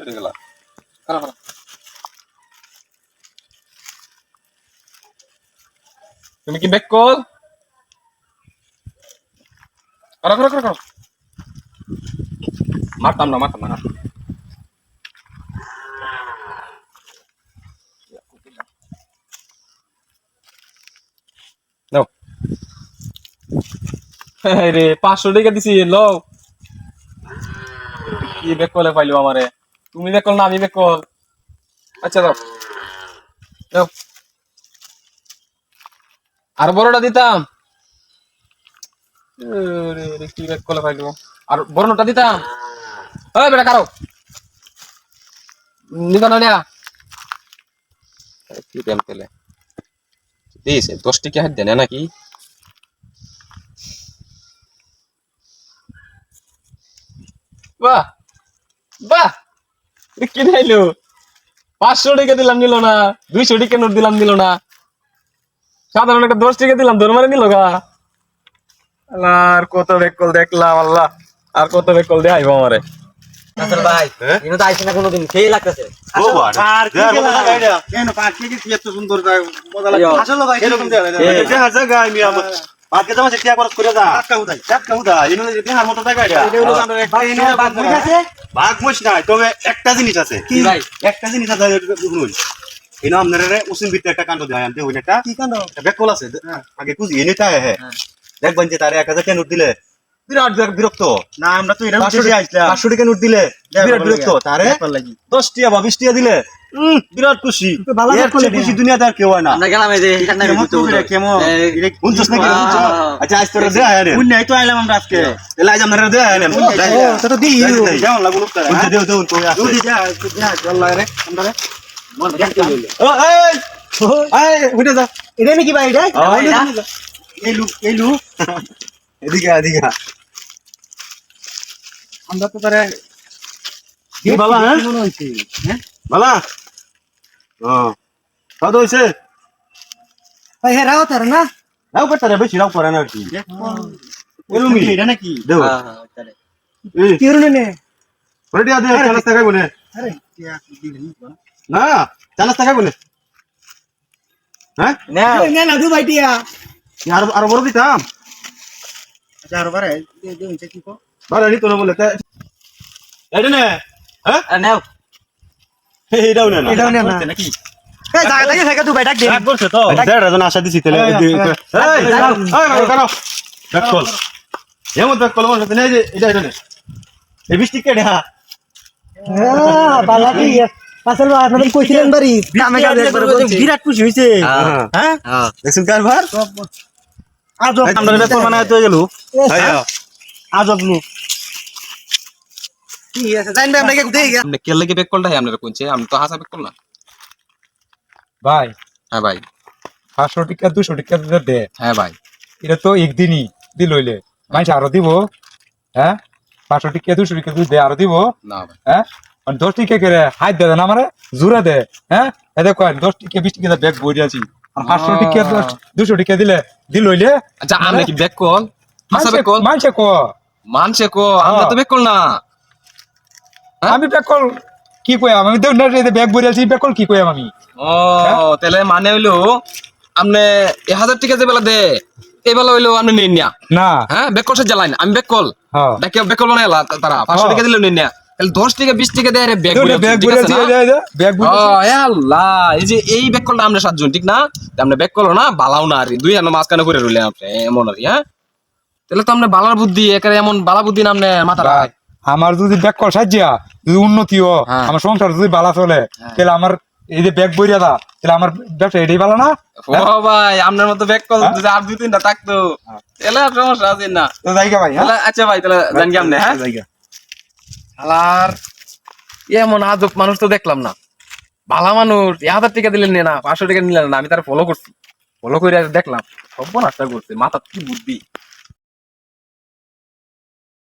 গেলা খারাপ খারাপ তুমি কি ব্যাক কল করো করো করো মারতাম না নাও রে 500 টাকা দিছি লও কি ব্যাক কলে পাইলো আমারে তুমি ব্যাক কল না আমি ব্যাক কল আচ্ছা দাও দাও আর বড়টা দিতাম রে কি ব্যাক কলে পাইলো আর বড় নোটটা দিতাম ওই বেটা কারো নিবা না কি দেন তেলে দিয়েছে 10 টাকা হাত দেন নাকি বাহ বাহ কি নাইলো 500 টাকা দিলাম নিল না 200 টাকা নোট দিলাম নিল না সাধারণ একটা 10 টাকা দিলাম ধর মারে নিল গা আল্লাহ আর কত বেকল দেখলাম আল্লাহ আর কত বেকল দেখাইবো আমারে আসল ভাই ইনো তো আইছে না কোনোদিন সেই লাগতেছে ও আর কি মজা লাগে কেন পার্কে কি এত সুন্দর মজা লাগে আসলে ভাই এরকম দেখালে এটা হাজা গায় মি আমার পার্কে তো সেটা খরচ করে যা টাকা উদা ইনো যদি হার মতো জায়গা এটা এটা হলো ভাই ইনো বাঘ মুছ আছে বাঘ মুছ নাই তবে একটা জিনিস আছে কি ভাই একটা জিনিস আছে শুনুন ইনো আমনারে উসিন ভিতরে একটা কাণ্ড দেয় আনতে হইলে একটা কি কাণ্ড বেকল আছে আগে কুজি এনেটা হ্যাঁ দেখবেন যে তারে 1000 টাকা নোট দিলে বিরাট বিরক্ত না আমরা তো এরকম 500 টাকা নোট দিলে বিরাট বিরক্ত তারে 10 টাকা বা 20 টাকা দিলে বিরাট খুশি এর চেয়ে খুশি দুনিয়াতে আর কেউ হয় না আমরা গেলাম এই যে এখানে কেমন উনচস নাকি আচ্ছা আজ তোরা দে আয় রে উন্নাই তো আইলাম আমরা আজকে এলাই আমরা দে আয় না তো দি কেমন লাগলো তারা দে দে কই আছে দি যা আল্লাহ রে আমরা রে মন দেখতে লইলে ও এই এই উঠে যা এটা নাকি ভাই এটা এই লু এদিকে এদিকে আমরা তো তারে কি বাবা হ্যাঁ মনে হইছে হ্যাঁ বাবা কত হইছে ভাই হে রাও তার না রাও করতে বেশি রাও করে না আর কি এলুমি এটা নাকি দেও হ্যাঁ কি রুনে নে রেডি আদে 40 টাকা গুনে আরে না 40 টাকা গুনে হ্যাঁ না না দু ভাই টিয়া আর বড় দিতাম আচ্ছা আর বারে দে হইছে কি কো বারে নি তো না বলে এটা নে হ্যাঁ নাও এইটাও না এটাও না নাকি এই জায়গা থেকে থেকে দু ভাইটা দে রাগ করছে তো দেড় জন আশা দিছি তাহলে এই কারো ব্যাককল এমন ব্যাককল মনে হচ্ছে না যে এটা নে এই 20 টিকেট হ্যাঁ বালা কি আসল ভাই আপনাদের কইছিলেন বাড়ি কামে কাজে একবার বলছি বিরাট খুশি হইছে হ্যাঁ দেখছেন কারবার আজব আমরা ব্যাককল মানে তো গেল আজব नु ঠিক আছে জান ভাই আমরা কি দেই গা আপনি কে লাগে বেকলটা আপনারা কোনছে আমি তো হাসা বেকল না ভাই হ্যাঁ ভাই 500 টাকা 200 টাকা দিতে দে হ্যাঁ ভাই এটা তো একদিনই দিল হইলে মাইস আরো দিব হ্যাঁ 500 টাকা 200 টাকা দে আরো দিব না ভাই হ্যাঁ 10 টাকা করে হাত দে না আমারে জুরা দে হ্যাঁ এটা কয় 10 টাকা 20 টাকা ব্যাগ বই আছি আর 500 টাকা 200 টাকা দিল হইলে আচ্ছা আপনি কি বেকল হাসা বেকল মানছে কো আমরা তো বেকল না আমি বেকল কি কইম আমি তো ব্যাগ বই আছি বেকল কি কইম আমি ও তাহলে মানে হইলো আপনি 1000 টাকা যে বেলা দে এই বেলা হইলো আপনি নেন না না হ্যাঁ বেকল সে জ্বালাইন আমি বেকল হ্যাঁ ডাকে বেকল বানাইলা তারা 500 টাকা দিলে নেন না তাহলে 10 টাকা 20 টাকা দেয় রে ব্যাগ বই আছি ব্যাগ বই ও আল্লাহ এই যে এই বেকলটা আমরা সাতজন ঠিক না আমরা বেকল না বালাও না আর দুই আনো মাঝখানে করে রইলেন আপনি এমন আর হ্যাঁ তাহলে তো আমরা বালার বুদ্ধি একারে এমন বালা বুদ্ধি নামনে মাথা রাখ আমার যদি ব্যাককল সাজিয়া যদি উন্নতিও আমার সংসার যদি বালা চলে তাহলে আমার এই যে ব্যাগ বইরা দা তাহলে আমার ব্যবসা এটাই ভালো না ও ভাই আপনার মতো বেকল যদি আর দুই তিনটা থাকতো তাহলে আর সমস্যা আছে না তো জায়গা ভাই তাহলে আচ্ছা ভাই তাহলে জান কেমনে হ্যাঁ জায়গা আলার এমন আজব মানুষ তো দেখলাম না ভালো মানুষ 1000 টাকা দিলেন না 500 টাকা নিলেন না আমি তার ফলো করছি ফলো করে দেখলাম সব নাস্তা করছে মাথা কি বুদ্ধি